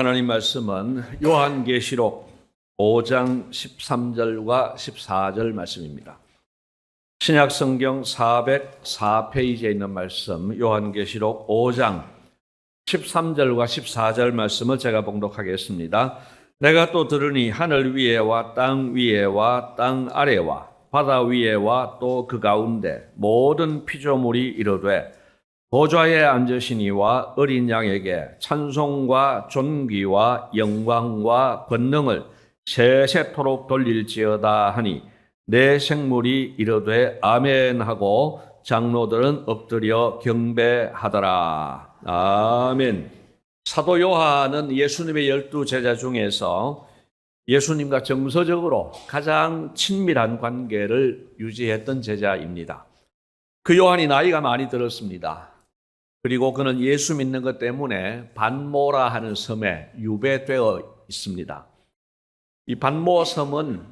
하나님 말씀은 요한계시록 5장 13절과 14절 말씀입니다. 신약성경 404페이지에 있는 말씀 요한계시록 5장 13절과 14절 말씀을 제가 봉독하겠습니다. 내가 또 들으니 하늘 위에와 땅 위에와 땅 아래와 바다 위에와 또 그 가운데 모든 피조물이 이르되 보좌에 앉으시니와 어린 양에게 찬송과 존귀와 영광과 권능을 세세토록 돌릴지어다 하니 내 생물이 이르되 아멘 하고 장로들은 엎드려 경배하더라. 아멘. 사도 요한은 예수님의 12제자 중에서 예수님과 정서적으로 가장 친밀한 관계를 유지했던 제자입니다. 그 요한이 나이가 많이 들었습니다. 그리고 그는 예수 믿는 것 때문에 반모라 하는 섬에 유배되어 있습니다. 이 반모 섬은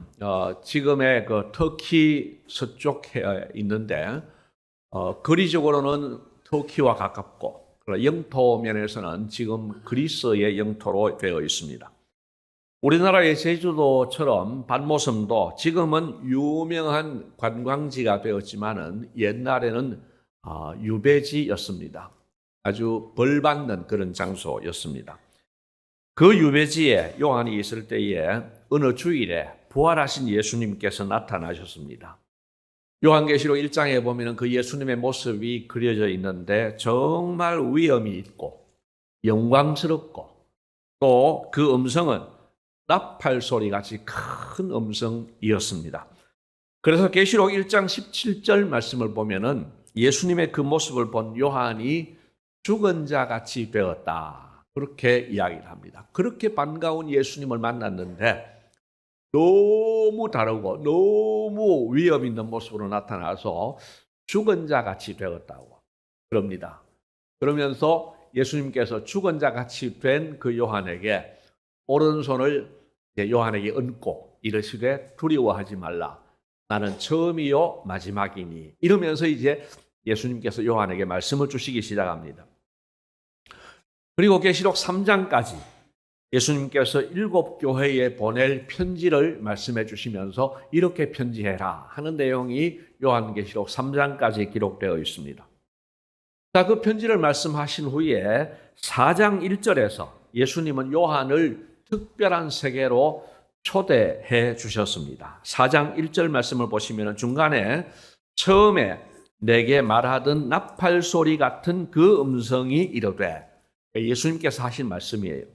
지금의 그 터키 서쪽에 있는데 거리적으로는 터키와 가깝고 영토 면에서는 지금 그리스의 영토로 되어 있습니다. 우리나라의 제주도처럼 반모섬도 지금은 유명한 관광지가 되었지만은 옛날에는 유배지였습니다. 아주 벌받는 그런 장소였습니다. 그 유배지에 요한이 있을 때에 어느 주일에 부활하신 예수님께서 나타나셨습니다. 요한계시록 1장에 보면 그 예수님의 모습이 그려져 있는데 정말 위엄이 있고 영광스럽고 또 그 음성은 나팔 소리 같이 큰 음성이었습니다. 그래서 계시록 1장 17절 말씀을 보면은 예수님의 그 모습을 본 요한이 죽은 자 같이 되었다. 그렇게 이야기를 합니다. 그렇게 반가운 예수님을 만났는데 너무 다르고 너무 위험 있는 모습으로 나타나서 죽은 자 같이 되었다고 그럽니다. 그러면서 예수님께서 죽은 자 같이 된 그 요한에게 오른손을 요한에게 얹고 이르시되 두려워하지 말라. 나는 처음이요 마지막이니. 이러면서 이제 예수님께서 요한에게 말씀을 주시기 시작합니다. 그리고 계시록 3장까지 예수님께서 7 교회에 보낼 편지를 말씀해 주시면서 이렇게 편지해라 하는 내용이 요한계시록 3장까지 기록되어 있습니다. 자, 그 편지를 말씀하신 후에 4장 1절에서 예수님은 요한을 특별한 세계로 초대해 주셨습니다. 4장 1절 말씀을 보시면 중간에 처음에 내게 말하던 나팔 소리 같은 그 음성이 이르되, 예수님께서 하신 말씀이에요.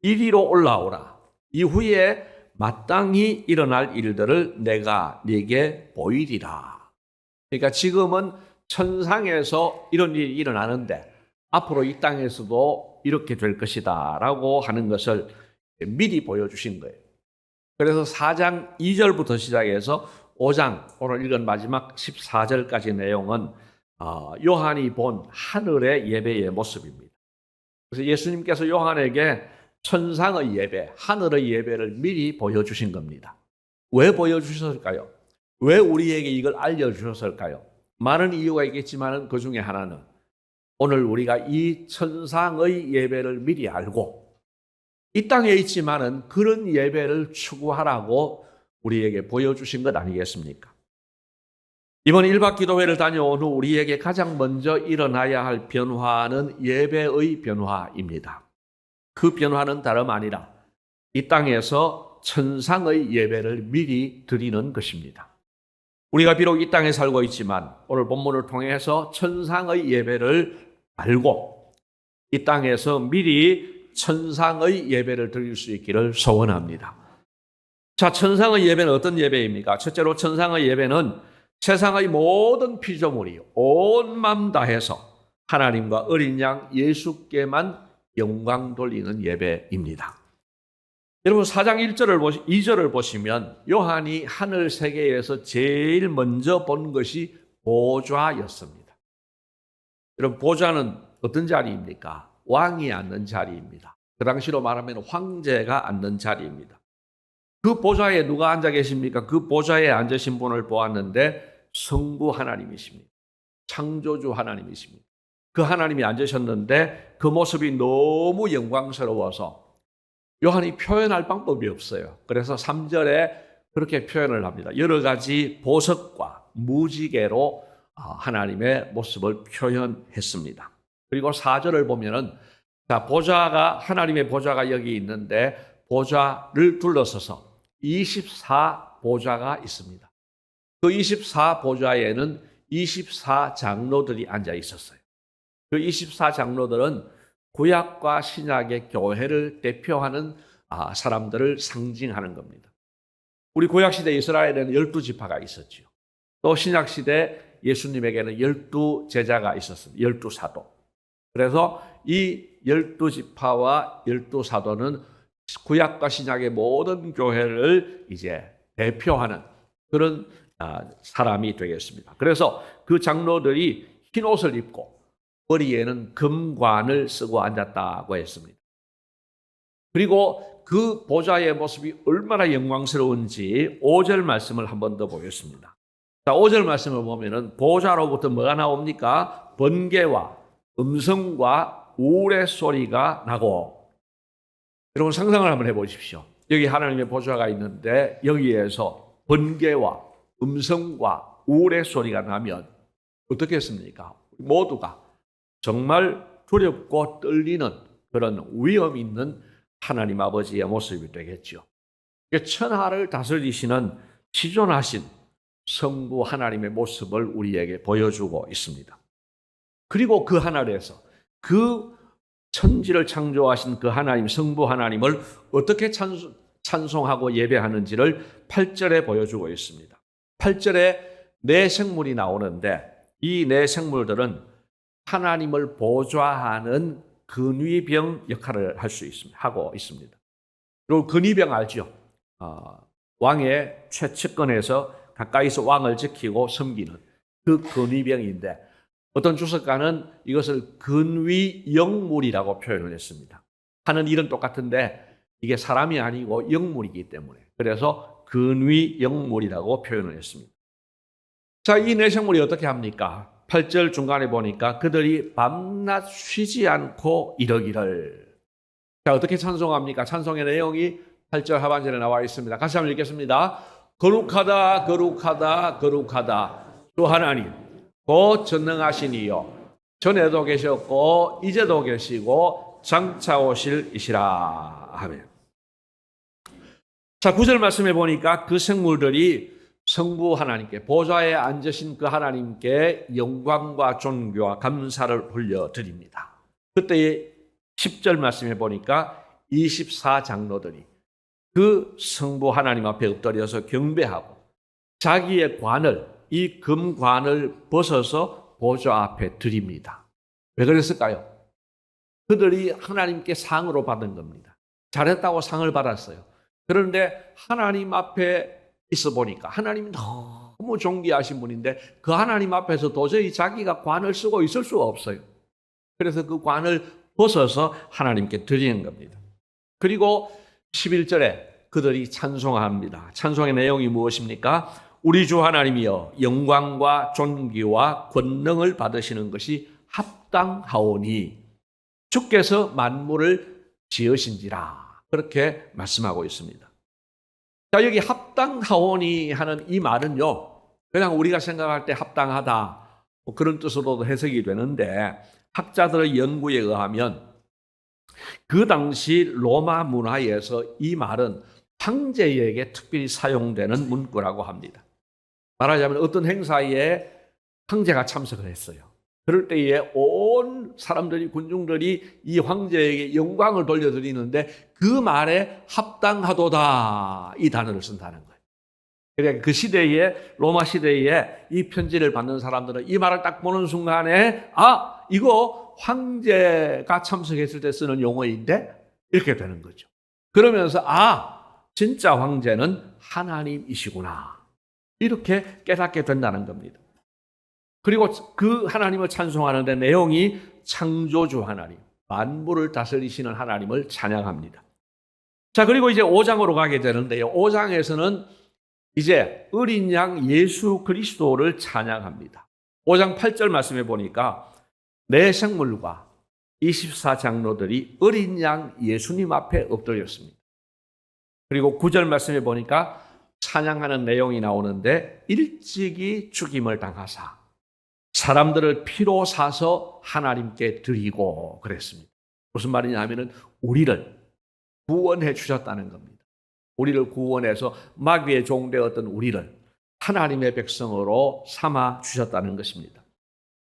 이리로 올라오라. 이후에 마땅히 일어날 일들을 내가 네게 보이리라. 그러니까 지금은 천상에서 이런 일이 일어나는데 앞으로 이 땅에서도 이렇게 될 것이다 라고 하는 것을 미리 보여주신 거예요. 그래서 4장 2절부터 시작해서 5장 오늘 읽은 마지막 14절까지 내용은 요한이 본 하늘의 예배의 모습입니다. 그래서 예수님께서 요한에게 천상의 예배, 하늘의 예배를 미리 보여주신 겁니다. 왜 보여주셨을까요? 왜 우리에게 이걸 알려주셨을까요? 많은 이유가 있겠지만 그 중에 하나는 오늘 우리가 이 천상의 예배를 미리 알고 이 땅에 있지만은 그런 예배를 추구하라고 우리에게 보여주신 것 아니겠습니까? 이번 1박 기도회를 다녀온 후 우리에게 가장 먼저 일어나야 할 변화는 예배의 변화입니다. 그 변화는 다름 아니라 이 땅에서 천상의 예배를 미리 드리는 것입니다. 우리가 비록 이 땅에 살고 있지만 오늘 본문을 통해서 천상의 예배를 알고 이 땅에서 미리 천상의 예배를 드릴 수 있기를 소원합니다. 자, 천상의 예배는 어떤 예배입니까? 첫째로 천상의 예배는 세상의 모든 피조물이 온 마음 다해서 하나님과 어린 양 예수께만 영광 돌리는 예배입니다. 여러분 4장 2절을 보시면 요한이 하늘 세계에서 제일 먼저 본 것이 보좌였습니다. 여러분 보좌는 어떤 자리입니까? 왕이 앉는 자리입니다. 그 당시로 말하면 황제가 앉는 자리입니다. 그 보좌에 누가 앉아 계십니까? 그 보좌에 앉으신 분을 보았는데 성부 하나님이십니다. 창조주 하나님이십니다. 그 하나님이 앉으셨는데 그 모습이 너무 영광스러워서 요한이 표현할 방법이 없어요. 그래서 3절에 그렇게 표현을 합니다. 여러 가지 보석과 무지개로 하나님의 모습을 표현했습니다. 그리고 4절을 보면은 자, 하나님의 보좌가 여기 있는데 보좌를 둘러서서 24보좌가 있습니다. 그 24보좌에는 24장로들이 앉아 있었어요. 그 24장로들은 구약과 신약의 교회를 대표하는 사람들을 상징하는 겁니다. 우리 구약시대 이스라엘에는 12지파가 있었죠. 또 신약시대 예수님에게는 12제자가 있었습니다. 12사도. 그래서 이 12지파와 12사도는 구약과 신약의 모든 교회를 이제 대표하는 그런 사람이 되겠습니다. 그래서 그 장로들이 흰 옷을 입고 머리에는 금관을 쓰고 앉았다고 했습니다. 그리고 그 보좌의 모습이 얼마나 영광스러운지 5절 말씀을 한 번 더 보겠습니다. 자, 5절 말씀을 보면은 보좌로부터 뭐가 나옵니까? 번개와 음성과 우레 소리가 나고. 여러분 상상을 한번 해보십시오. 여기 하나님의 보좌가 있는데 여기에서 번개와 음성과 우레 소리가 나면 어떻겠습니까? 모두가 정말 두렵고 떨리는 그런 위험 있는 하나님 아버지의 모습이 되겠죠. 천하를 다스리시는 지존하신 성부 하나님의 모습을 우리에게 보여주고 있습니다. 그리고 그 하늘에서 그 천지를 창조하신 그 하나님, 성부 하나님을 어떻게 찬송하고 예배하는지를 8절에 보여주고 있습니다. 8절에 네 생물이 나오는데 이 네 생물들은 하나님을 보좌하는 근위병 역할을 하고 있습니다. 그리고 근위병 알죠? 왕의 최측근에서 가까이서 왕을 지키고 섬기는 그 근위병인데 어떤 주석가는 이것을 근위영물이라고 표현을 했습니다. 하는 일은 똑같은데 이게 사람이 아니고 영물이기 때문에 그래서 근위영물이라고 표현을 했습니다. 자, 이 네 생물이 어떻게 합니까? 8절 중간에 보니까 그들이 밤낮 쉬지 않고 이러기를. 자, 어떻게 찬송합니까? 찬송의 내용이 8절 하반절에 나와 있습니다. 같이 한번 읽겠습니다. 거룩하다 거룩하다 거룩하다 주 하나님 곧 전능하신 이여 전에도 계셨고 이제도 계시고 장차 오실 이시라. 아멘. 자, 9절 말씀해 보니까 그 생물들이 성부 하나님께 보좌에 앉으신 그 하나님께 영광과 존귀와 감사를 올려드립니다. 그때 10절 말씀해 보니까 24장로들이 그 성부 하나님 앞에 엎드려서 경배하고 자기의 관을 이 금관을 벗어서 보좌 앞에 드립니다. 왜 그랬을까요? 그들이 하나님께 상으로 받은 겁니다. 잘했다고 상을 받았어요. 그런데 하나님 앞에 있어 보니까 하나님이 너무 존귀하신 분인데 그 하나님 앞에서 도저히 자기가 관을 쓰고 있을 수가 없어요. 그래서 그 관을 벗어서 하나님께 드리는 겁니다. 그리고 11절에 그들이 찬송합니다. 찬송의 내용이 무엇입니까? 우리 주 하나님이여 영광과 존귀와 권능을 받으시는 것이 합당하오니 주께서 만물을 지으신지라. 그렇게 말씀하고 있습니다. 자, 여기 합당하오니 하는 이 말은요, 그냥 우리가 생각할 때 합당하다 뭐 그런 뜻으로도 해석이 되는데 학자들의 연구에 의하면 그 당시 로마 문화에서 이 말은 황제에게 특별히 사용되는 문구라고 합니다. 말하자면 어떤 행사에 황제가 참석을 했어요. 그럴 때에 온 사람들이 군중들이 이 황제에게 영광을 돌려드리는데 그 말에 합당하도다 이 단어를 쓴다는 거예요. 그러니까 그 시대에 로마 시대에 이 편지를 받는 사람들은 이 말을 딱 보는 순간에 이거 황제가 참석했을 때 쓰는 용어인데 이렇게 되는 거죠. 그러면서 진짜 황제는 하나님이시구나 이렇게 깨닫게 된다는 겁니다. 그리고 그 하나님을 찬송하는데 내용이 창조주 하나님, 만물을 다스리시는 하나님을 찬양합니다. 자, 그리고 이제 5장으로 가게 되는데요. 5장에서는 이제 어린 양 예수 그리스도를 찬양합니다. 5장 8절 말씀해 보니까 내 생물과 24장로들이 어린 양 예수님 앞에 엎드렸습니다. 그리고 9절 말씀에 보니까 찬양하는 내용이 나오는데 일찍이 죽임을 당하사 사람들을 피로 사서 하나님께 드리고 그랬습니다. 무슨 말이냐 하면은 우리를 구원해 주셨다는 겁니다. 우리를 구원해서 마귀의 종되었던 우리를 하나님의 백성으로 삼아 주셨다는 것입니다.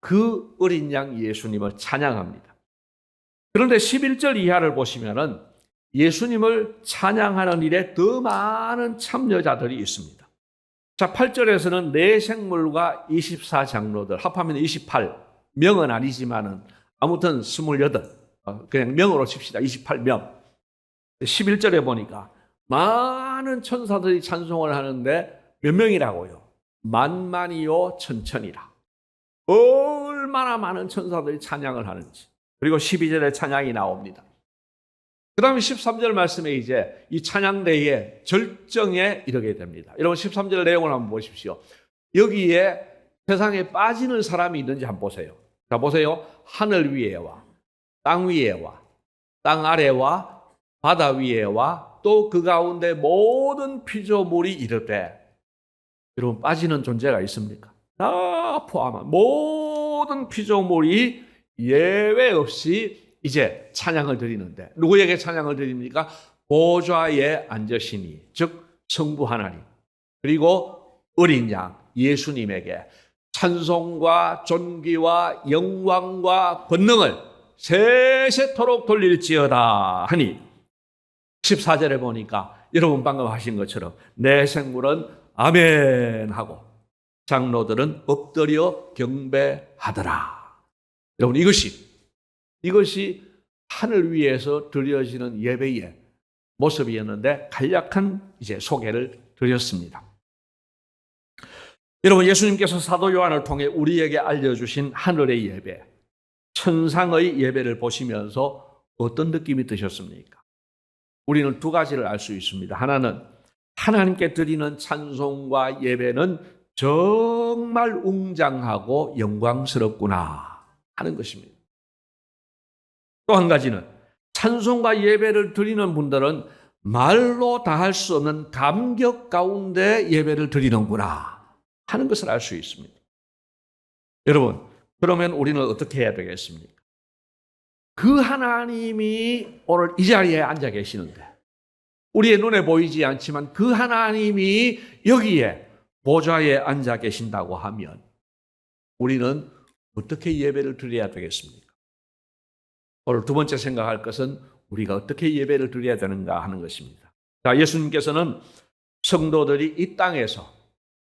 그 어린 양 예수님을 찬양합니다. 그런데 11절 이하를 보시면은 예수님을 찬양하는 일에 더 많은 참여자들이 있습니다. 자, 8절에서는 네 생물과 24장로들 합하면 28, 명은 아니지만은 아무튼 28, 그냥 명으로 칩시다. 28명. 11절에 보니까 많은 천사들이 찬송을 하는데 몇 명이라고요? 만만이요 천천이라. 얼마나 많은 천사들이 찬양을 하는지. 그리고 12절에 찬양이 나옵니다. 그 다음에 13절 말씀에 이제 이 찬양대의 절정에 이르게 됩니다. 여러분 13절 내용을 한번 보십시오. 여기에 세상에 빠지는 사람이 있는지 한번 보세요. 자, 보세요. 하늘 위에와 땅 위에와 땅 아래와 바다 위에와 또 그 가운데 모든 피조물이 이르되, 여러분 빠지는 존재가 있습니까? 다 포함한 모든 피조물이 예외 없이 이제 찬양을 드리는데, 누구에게 찬양을 드립니까? 보좌에 앉으시니, 즉 성부 하나님, 그리고 어린 양 예수님에게 찬송과 존귀와 영광과 권능을 세세토록 돌릴지어다 하니, 14절에 보니까 여러분 방금 하신 것처럼 내 생물은 아멘 하고 장로들은 엎드려 경배하더라. 여러분 이것이 하늘 위에서 드려지는 예배의 모습이었는데 간략한 이제 소개를 드렸습니다. 여러분 예수님께서 사도 요한을 통해 우리에게 알려주신 하늘의 예배, 천상의 예배를 보시면서 어떤 느낌이 드셨습니까? 우리는 두 가지를 알 수 있습니다. 하나는 하나님께 드리는 찬송과 예배는 정말 웅장하고 영광스럽구나 하는 것입니다. 또 한 가지는 찬송과 예배를 드리는 분들은 말로 다 할 수 없는 감격 가운데 예배를 드리는구나 하는 것을 알 수 있습니다. 여러분, 그러면 우리는 어떻게 해야 되겠습니까? 그 하나님이 오늘 이 자리에 앉아 계시는데, 우리의 눈에 보이지 않지만 그 하나님이 여기에 보좌에 앉아 계신다고 하면 우리는 어떻게 예배를 드려야 되겠습니까? 오늘 두 번째 생각할 것은 우리가 어떻게 예배를 드려야 되는가 하는 것입니다. 자, 예수님께서는 성도들이 이 땅에서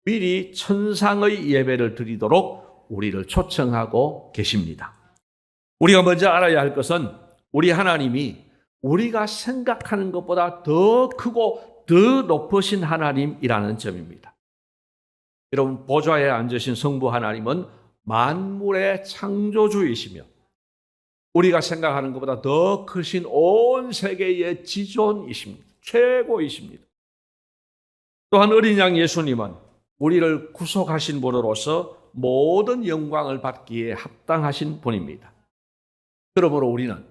미리 천상의 예배를 드리도록 우리를 초청하고 계십니다. 우리가 먼저 알아야 할 것은 우리 하나님이 우리가 생각하는 것보다 더 크고 더 높으신 하나님이라는 점입니다. 여러분, 보좌에 앉으신 성부 하나님은 만물의 창조주이시며 우리가 생각하는 것보다 더 크신 온 세계의 지존이십니다. 최고이십니다. 또한 어린 양 예수님은 우리를 구속하신 분으로서 모든 영광을 받기에 합당하신 분입니다. 그러므로 우리는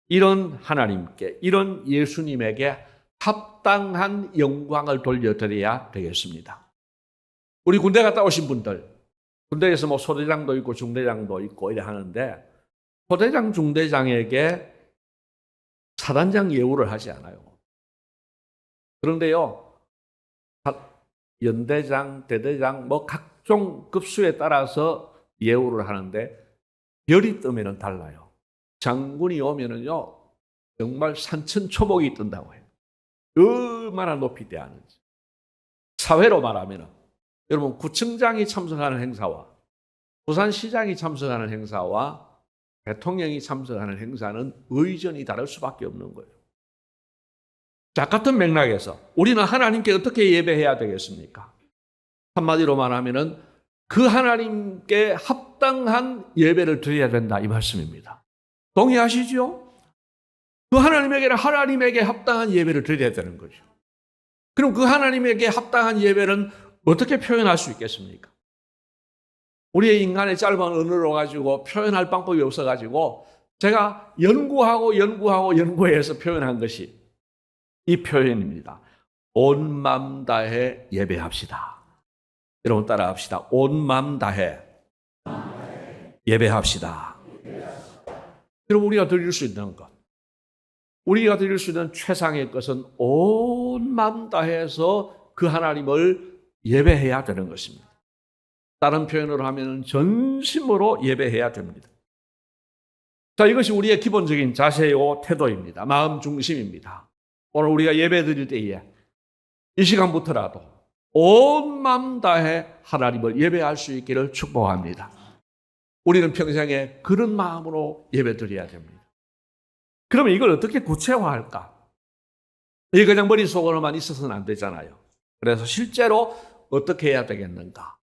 이런 하나님께, 이런 예수님에게 합당한 영광을 돌려드려야 되겠습니다. 우리 군대 갔다 오신 분들, 군대에서 뭐 소대장도 있고 중대장도 있고 이래 하는데, 소대장, 중대장에게 사단장 예우를 하지 않아요. 그런데요, 연대장, 대대장, 뭐 각종 급수에 따라서 예우를 하는데 별이 뜨면은 달라요. 장군이 오면은요, 정말 산천초목이 뜬다고 해요. 얼마나 높이 대하는지. 사회로 말하면은, 여러분, 구청장이 참석하는 행사와 부산시장이 참석하는 행사와 대통령이 참석하는 행사는 의전이 다를 수밖에 없는 거예요. 자, 같은 맥락에서 우리는 하나님께 어떻게 예배해야 되겠습니까? 한마디로 말하면은 그 하나님께 합당한 예배를 드려야 된다, 이 말씀입니다. 동의하시죠? 그 하나님에게 합당한 예배를 드려야 되는 거죠. 그럼 그 하나님에게 합당한 예배는 어떻게 표현할 수 있겠습니까? 우리의 인간의 짧은 언어로 가지고 표현할 방법이 없어가지고 제가 연구해서 표현한 것이 이 표현입니다. 온 마음 다해 예배합시다. 여러분 따라합시다. 온 마음 다해 예배합시다. 여러분 우리가 드릴 수 있는 것, 우리가 드릴 수 있는 최상의 것은 온 마음 다해서 그 하나님을 예배해야 되는 것입니다. 다른 표현으로 하면 전심으로 예배해야 됩니다. 자, 이것이 우리의 기본적인 자세요 태도입니다. 마음 중심입니다. 오늘 우리가 예배 드릴 때에 이 시간부터라도 온 마음 다해 하나님을 예배할 수 있기를 축복합니다. 우리는 평생에 그런 마음으로 예배 드려야 됩니다. 그러면 이걸 어떻게 구체화할까? 이게 그냥 머릿속으로만 있어서는 안 되잖아요. 그래서 실제로 어떻게 해야 되겠는가?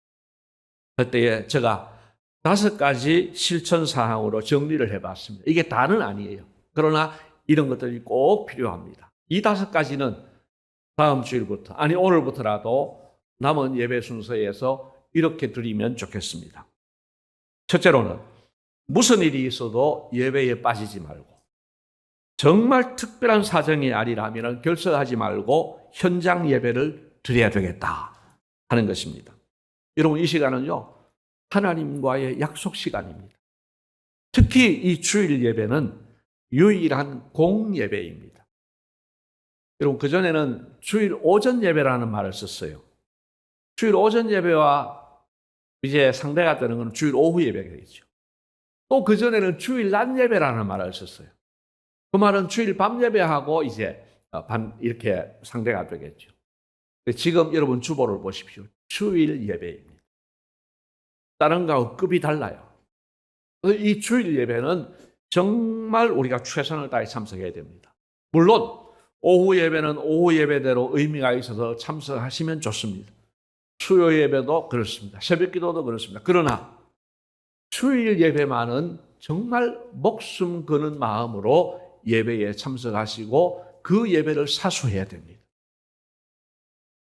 그때에 제가 5가지 실천 사항으로 정리를 해봤습니다. 이게 다는 아니에요. 그러나 이런 것들이 꼭 필요합니다. 이 5가지는 다음 주일부터, 아니 오늘부터라도 남은 예배 순서에서 이렇게 드리면 좋겠습니다. 첫째로는 무슨 일이 있어도 예배에 빠지지 말고, 정말 특별한 사정이 아니라면 결석하지 말고 현장 예배를 드려야 되겠다 하는 것입니다. 여러분 이 시간은요, 하나님과의 약속 시간입니다. 특히 이 주일 예배는 유일한 공예배입니다. 여러분 그전에는 주일 오전 예배라는 말을 썼어요. 주일 오전 예배와 이제 상대가 되는 건 주일 오후 예배겠죠. 또 그전에는 주일 낮 예배라는 말을 썼어요. 그 말은 주일 밤 예배하고 이제 이렇게 상대가 되겠죠. 지금 여러분 주보를 보십시오. 주일 예배입니다. 다른 거하고 급이 달라요. 이 주일 예배는 정말 우리가 최선을 다해 참석해야 됩니다. 물론 오후 예배는 오후 예배대로 의미가 있어서 참석하시면 좋습니다. 수요 예배도 그렇습니다. 새벽 기도도 그렇습니다. 그러나 주일 예배만은 정말 목숨 거는 마음으로 예배에 참석하시고 그 예배를 사수해야 됩니다.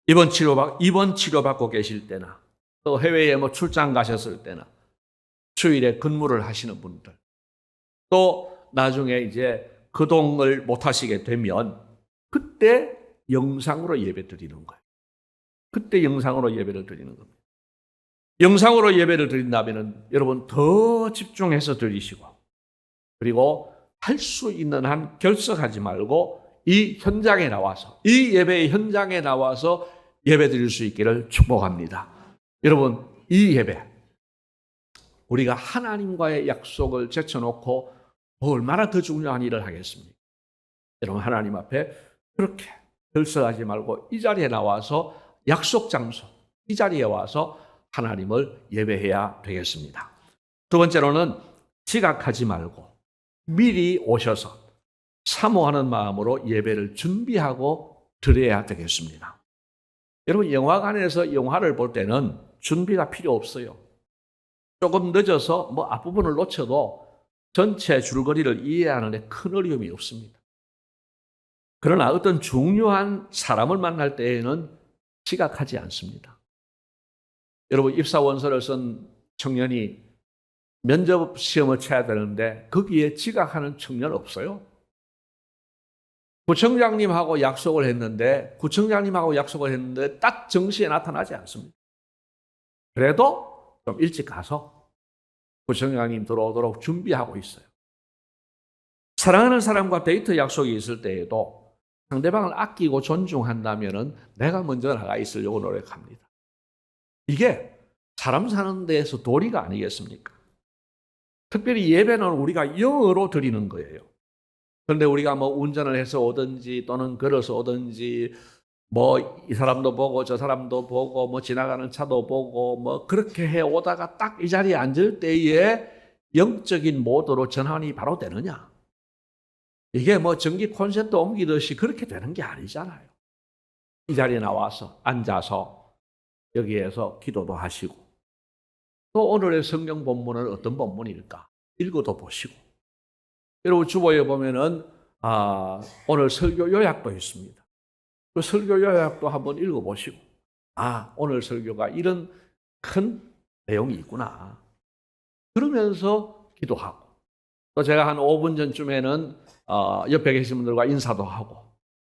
입원 치료받고 계실 때나 또 해외에 출장 가셨을 때나 주일에 근무를 하시는 분들, 또 나중에 이제 거동을 못 하시게 되면 그때 영상으로 예배 드리는 거예요. 그때 영상으로 예배를 드리는 겁니다. 영상으로 예배를 드린다면 여러분 더 집중해서 드리시고, 그리고 할 수 있는 한 결석하지 말고 이 현장에 나와서, 이 예배의 현장에 나와서 예배 드릴 수 있기를 축복합니다. 여러분 이 예배, 우리가 하나님과의 약속을 제쳐놓고 얼마나 더 중요한 일을 하겠습니까? 여러분 하나님 앞에 그렇게 결석하지 말고 이 자리에 나와서 약속 장소, 이 자리에 와서 하나님을 예배해야 되겠습니다. 두 번째로는 지각하지 말고 미리 오셔서 사모하는 마음으로 예배를 준비하고 드려야 되겠습니다. 여러분 영화관에서 영화를 볼 때는 준비가 필요 없어요. 조금 늦어서 앞부분을 놓쳐도 전체 줄거리를 이해하는 데 큰 어려움이 없습니다. 그러나 어떤 중요한 사람을 만날 때에는 지각하지 않습니다. 여러분 입사원서를 쓴 청년이 면접 시험을 쳐야 되는데 거기에 지각하는 청년 없어요. 구청장님하고 약속을 했는데 딱 정시에 나타나지 않습니다. 그래도 좀 일찍 가서 구청장님 들어오도록 준비하고 있어요. 사랑하는 사람과 데이트 약속이 있을 때에도 상대방을 아끼고 존중한다면 내가 먼저 나가 있으려고 노력합니다. 이게 사람 사는 데에서 도리가 아니겠습니까? 특별히 예배는 우리가 영어로 드리는 거예요. 그런데 우리가 운전을 해서 오든지 또는 걸어서 오든지 이 사람도 보고 저 사람도 보고 지나가는 차도 보고 그렇게 해 오다가 딱 이 자리에 앉을 때에 영적인 모드로 전환이 바로 되느냐? 이게 전기 콘센트 옮기듯이 그렇게 되는 게 아니잖아요. 이 자리에 나와서 앉아서 여기에서 기도도 하시고, 또 오늘의 성경 본문은 어떤 본문일까? 읽어도 보시고, 여러분 주보에 보면은 오늘 설교 요약도 있습니다. 그 설교 요약도 한번 읽어보시고, 오늘 설교가 이런 큰 내용이 있구나. 그러면서 기도하고, 또 제가 한 5분 전쯤에는 옆에 계신 분들과 인사도 하고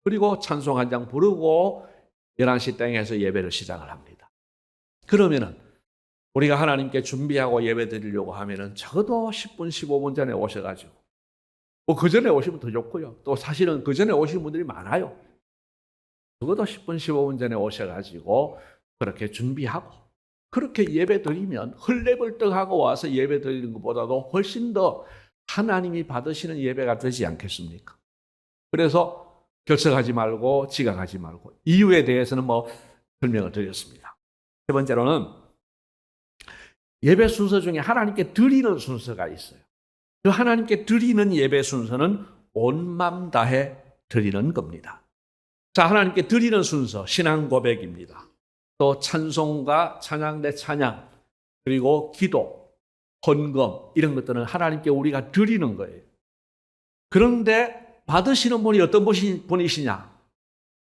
그리고 찬송 한 장 부르고 11시 땡에서 예배를 시작을 합니다. 그러면은 우리가 하나님께 준비하고 예배 드리려고 하면은 적어도 10분, 15분 전에 오셔가지고 뭐 그 전에 오시면 더 좋고요. 또 사실은 그 전에 오신 분들이 많아요. 적어도 10분, 15분 전에 오셔가지고 그렇게 준비하고 그렇게 예배 드리면 헐레벌떡하고 와서 예배 드리는 것보다도 훨씬 더 하나님이 받으시는 예배가 되지 않겠습니까? 그래서 결석하지 말고 지각하지 말고 이유에 대해서는 뭐 설명을 드렸습니다. 세 번째로는 예배 순서 중에 하나님께 드리는 순서가 있어요. 그 하나님께 드리는 예배 순서는 온 맘 다해 드리는 겁니다. 자, 하나님께 드리는 순서 신앙 고백입니다. 또 찬송과 찬양대 찬양 그리고 기도, 헌금 이런 것들은 하나님께 우리가 드리는 거예요. 그런데 받으시는 분이 어떤 분이시냐?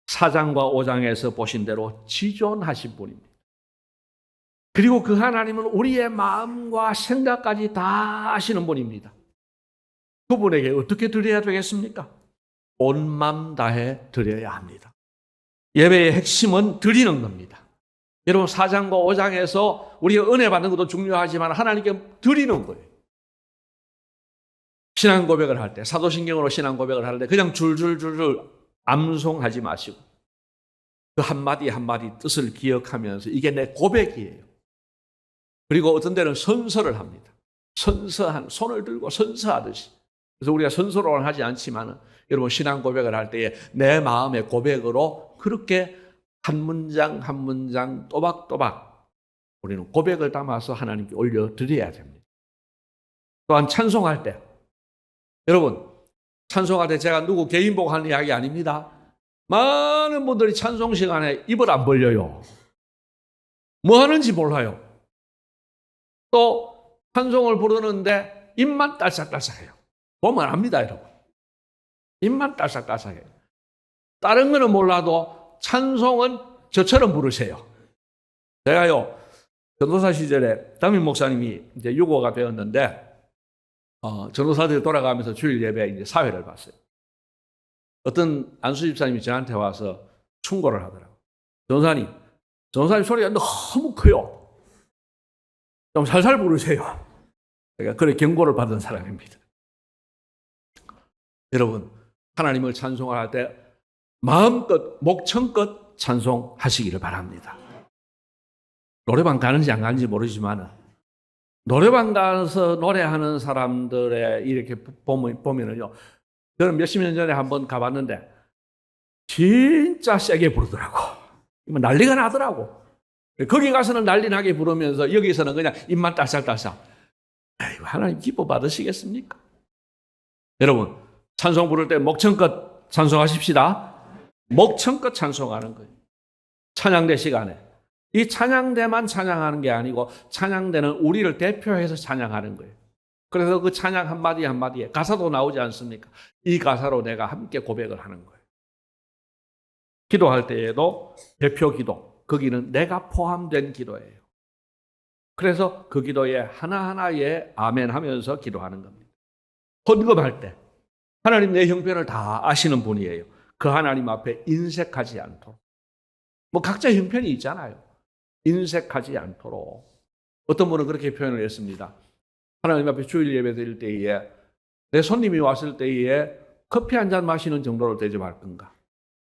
4장과 5장에서 보신 대로 지존하신 분입니다. 그리고 그 하나님은 우리의 마음과 생각까지 다 아시는 분입니다. 그분에게 어떻게 드려야 되겠습니까? 온 맘 다해 드려야 합니다. 예배의 핵심은 드리는 겁니다. 여러분 4장과 5장에서 우리가 은혜 받는 것도 중요하지만 하나님께 드리는 거예요. 신앙 고백을 할 때, 사도신경으로 신앙 고백을 할 때 그냥 줄줄줄줄 암송하지 마시고 그 한마디 한마디 뜻을 기억하면서 이게 내 고백이에요. 그리고 어떤 때는 선서를 합니다. 손을 들고 선서하듯이. 그래서 우리가 선서로는 하지 않지만 여러분 신앙 고백을 할 때에 내 마음의 고백으로 그렇게 한 문장 한 문장 또박또박 우리는 고백을 담아서 하나님께 올려드려야 됩니다. 또한 찬송할 때 여러분 찬송할 때 제가 누구 개인복 하는 이야기 아닙니다. 많은 분들이 찬송 시간에 입을 안 벌려요. 뭐 하는지 몰라요. 또 찬송을 부르는데 입만 딸싹딸싹해요. 보면 압니다, 여러분. 입만 딸싹딸싹해요. 다른 거는 몰라도 찬송은 저처럼 부르세요. 제가요, 전도사 시절에 담임 목사님이 이제 유고가 되었는데, 전도사들이 돌아가면서 주일 예배에 이제 사회를 봤어요. 어떤 안수 집사님이 저한테 와서 충고를 하더라고요. 전도사님 소리가 너무 커요. 좀 살살 부르세요. 제가 그래 경고를 받은 사람입니다. 여러분, 하나님을 찬송할 때 마음껏, 목청껏 찬송하시기를 바랍니다. 노래방 가는지 안 가는지 모르지만 노래방 가서 노래하는 사람들의 이렇게 보면은요, 저는 몇십 년 전에 한번 가봤는데 진짜 세게 부르더라고. 난리가 나더라고. 거기 가서는 난리 나게 부르면서 여기서는 그냥 입만 딸싹딸싹. 에이, 하나님 기뻐 받으시겠습니까? 여러분, 찬송 부를 때 목청껏 찬송하십시다. 목청껏 찬송하는 거예요. 찬양대 시간에. 이 찬양대만 찬양하는 게 아니고 찬양대는 우리를 대표해서 찬양하는 거예요. 그래서 그 찬양 한마디 한마디에 가사도 나오지 않습니까? 이 가사로 내가 함께 고백을 하는 거예요. 기도할 때에도 대표 기도, 거기는 내가 포함된 기도예요. 그래서 그 기도에 하나하나에 아멘 하면서 기도하는 겁니다. 헌금할 때 하나님 내 형편을 다 아시는 분이에요. 그 하나님 앞에 인색하지 않도록. 뭐 각자 형편이 있잖아요. 인색하지 않도록. 어떤 분은 그렇게 표현을 했습니다. 하나님 앞에 주일 예배 드릴 때에 내 손님이 왔을 때에 커피 한 잔 마시는 정도로 대접할 건가?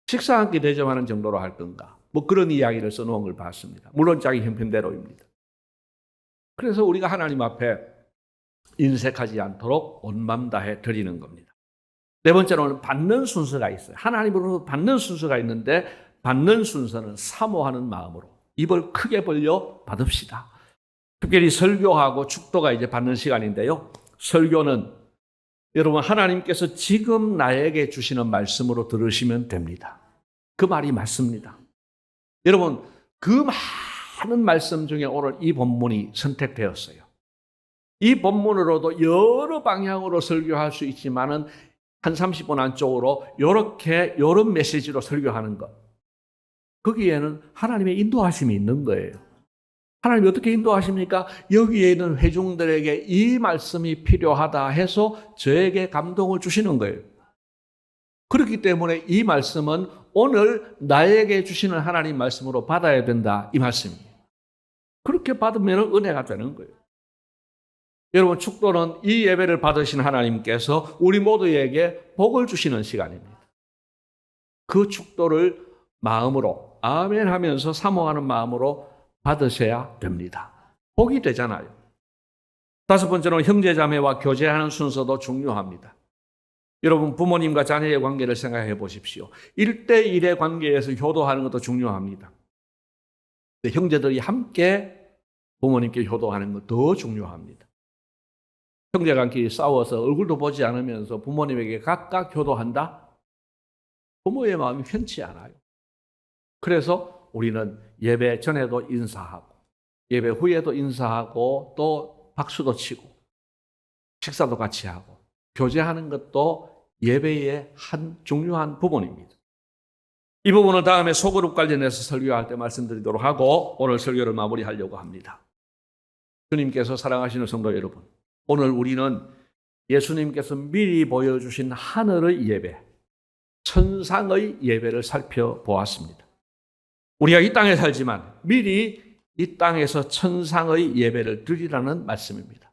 식사 한 끼 대접하는 정도로 할 건가? 뭐 그런 이야기를 써놓은 걸 봤습니다. 물론 자기 형편대로입니다. 그래서 우리가 하나님 앞에 인색하지 않도록 온 맘 다해 드리는 겁니다. 네 번째로는 받는 순서가 있어요. 하나님으로부터 받는 순서가 있는데 받는 순서는 사모하는 마음으로 입을 크게 벌려 받읍시다. 특별히 설교하고 축도가 이제 받는 시간인데요. 설교는 여러분 하나님께서 지금 나에게 주시는 말씀으로 들으시면 됩니다. 그 말이 맞습니다. 여러분 그 많은 말씀 중에 오늘 이 본문이 선택되었어요. 이 본문으로도 여러 방향으로 설교할 수 있지만은 한 30분 안쪽으로 이런 메시지로 설교하는 것. 거기에는 하나님의 인도하심이 있는 거예요. 하나님이 어떻게 인도하십니까? 여기에 있는 회중들에게 이 말씀이 필요하다 해서 저에게 감동을 주시는 거예요. 그렇기 때문에 이 말씀은 오늘 나에게 주시는 하나님 말씀으로 받아야 된다, 이 말씀이에요. 그렇게 받으면 은혜가 되는 거예요. 여러분, 축도는 이 예배를 받으신 하나님께서 우리 모두에게 복을 주시는 시간입니다. 그 축도를 마음으로 아멘 하면서 사모하는 마음으로 받으셔야 됩니다. 복이 되잖아요. 다섯 번째로는 형제자매와 교제하는 순서도 중요합니다. 여러분, 부모님과 자녀의 관계를 생각해 보십시오. 1대1의 관계에서 효도하는 것도 중요합니다. 형제들이 함께 부모님께 효도하는 것 더 중요합니다. 형제간끼리 싸워서 얼굴도 보지 않으면서 부모님에게 각각 효도한다? 부모의 마음이 편치 않아요. 그래서 우리는 예배 전에도 인사하고 예배 후에도 인사하고 또 박수도 치고 식사도 같이 하고 교제하는 것도 예배의 한 중요한 부분입니다. 이 부분은 다음에 소그룹 관련해서 설교할 때 말씀드리도록 하고 오늘 설교를 마무리하려고 합니다. 주님께서 사랑하시는 성도 여러분, 오늘 우리는 예수님께서 미리 보여주신 하늘의 예배, 천상의 예배를 살펴보았습니다. 우리가 이 땅에 살지만 미리 이 땅에서 천상의 예배를 드리라는 말씀입니다.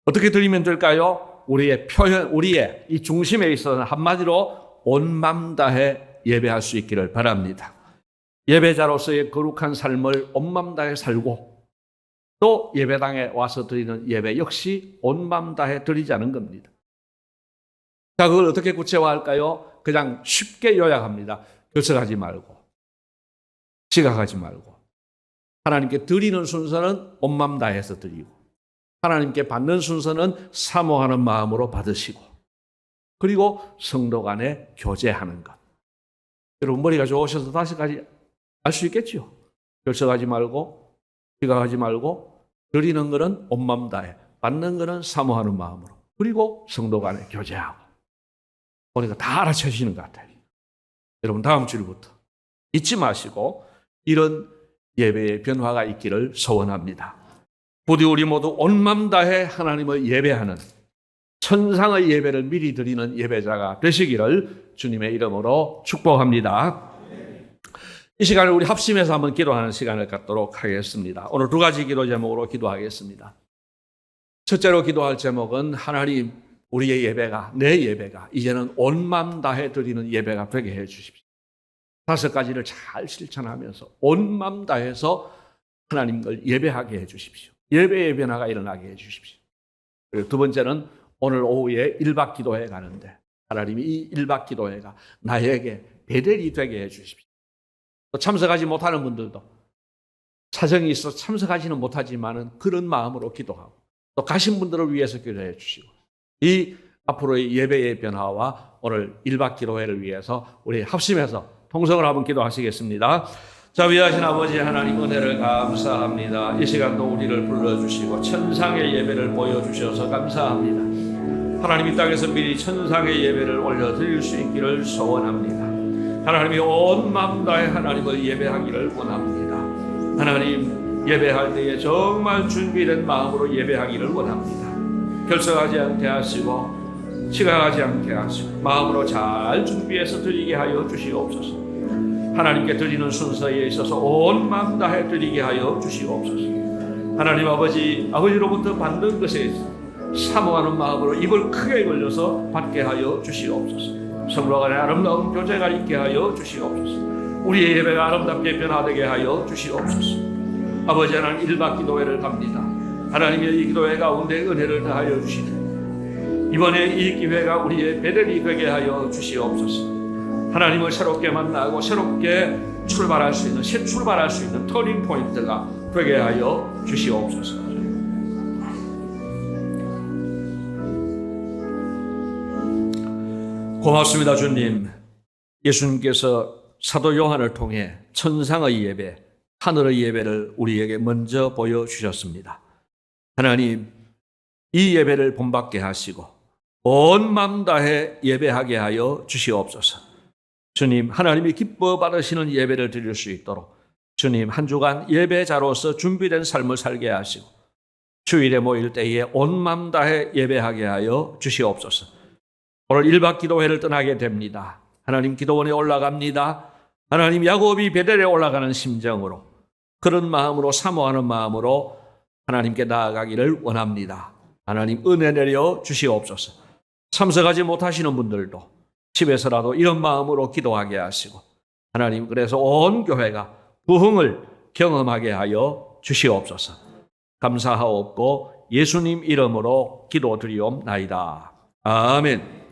어떻게 드리면 될까요? 우리의 표현, 우리의 이 중심에 있어서 한마디로 온 맘 다해 예배할 수 있기를 바랍니다. 예배자로서의 거룩한 삶을 온 맘 다해 살고 또 예배당에 와서 드리는 예배 역시 온 맘 다해 드리자는 겁니다. 자, 그걸 어떻게 구체화할까요? 그냥 쉽게 요약합니다. 결석하지 말고 지각하지 말고 하나님께 드리는 순서는 온 맘 다해서 드리고 하나님께 받는 순서는 사모하는 마음으로 받으시고 그리고 성도 간에 교제하는 것. 여러분, 머리가 좋으셔서 다시까지 알 수 있겠죠? 결석하지 말고 지각하지 말고 드리는 것은 온 맘 다해 받는 것은 사모하는 마음으로 그리고 성도 간에 교제하고 우리가 다 알아채시는 것 같아요. 여러분, 다음 주일부터 잊지 마시고 이런 예배의 변화가 있기를 소원합니다. 부디 우리 모두 온 맘 다해 하나님을 예배하는 천상의 예배를 미리 드리는 예배자가 되시기를 주님의 이름으로 축복합니다. 이 시간을 우리 합심해서 한번 기도하는 시간을 갖도록 하겠습니다. 오늘 두 가지 기도 제목으로 기도하겠습니다. 첫째로 기도할 제목은 하나님, 우리의 예배가, 내 예배가 이제는 온 맘 다해 드리는 예배가 되게 해 주십시오. 다섯 가지를 잘 실천하면서 온 맘 다해서 하나님을 예배하게 해 주십시오. 예배의 변화가 일어나게 해 주십시오. 그리고 두 번째는 오늘 오후에 1박 기도회 가는데 하나님이 이 1박 기도회가 나에게 베델이 되게 해 주십시오. 또 참석하지 못하는 분들도 사정이 있어 참석하지는 못하지만은 그런 마음으로 기도하고 또 가신 분들을 위해서 기도해 주시고 이 앞으로의 예배의 변화와 오늘 1박 기도회를 위해서 우리 합심해서 통성을 한번 기도하시겠습니다. 자, 위하신 아버지 하나님, 은혜를 감사합니다. 이 시간도 우리를 불러주시고 천상의 예배를 보여주셔서 감사합니다. 하나님, 이 땅에서 미리 천상의 예배를 올려드릴 수 있기를 소원합니다. 하나님이 온 마음 다해 하나님을 예배하기를 원합니다. 하나님, 예배할 때에 정말 준비된 마음으로 예배하기를 원합니다. 결석하지 않게 하시고 지각하지 않게 하시고 마음으로 잘 준비해서 드리게 하여 주시옵소서. 하나님께 드리는 순서에 있어서 온 마음 다해 드리게 하여 주시옵소서. 하나님 아버지로부터 받는 것에 있어 사모하는 마음으로 입을 크게 벌려서 받게 하여 주시옵소서. 성도 간의 아름다운 교제가 있게 하여 주시옵소서. 우리의 예배가 아름답게 변화되게 하여 주시옵소서. 아버지 하나님, 1박 기도회를 갑니다. 하나님의 이 기도회 가운데 은혜를 더하여 주시되 이번에 이 기회가 우리의 베델이 되게 하여 주시옵소서. 하나님을 새롭게 만나고 새롭게 출발할 수 있는, 새 출발할 수 있는 터닝 포인트가 되게 하여 주시옵소서. 고맙습니다, 주님. 예수님께서 사도 요한을 통해 천상의 예배, 하늘의 예배를 우리에게 먼저 보여주셨습니다. 하나님, 이 예배를 본받게 하시고 온 마음 다해 예배하게 하여 주시옵소서. 주님, 하나님이 기뻐 받으시는 예배를 드릴 수 있도록 주님, 한 주간 예배자로서 준비된 삶을 살게 하시고 주일에 모일 때에 온 마음 다해 예배하게 하여 주시옵소서. 오늘 1박 기도회를 떠나게 됩니다. 하나님 기도원에 올라갑니다. 하나님 야곱이 베델에 올라가는 심정으로, 그런 마음으로, 사모하는 마음으로 하나님께 나아가기를 원합니다. 하나님 은혜 내려 주시옵소서. 참석하지 못하시는 분들도 집에서라도 이런 마음으로 기도하게 하시고, 하나님 그래서 온 교회가 부흥을 경험하게 하여 주시옵소서. 감사하옵고 예수님 이름으로 기도드리옵나이다. 아멘.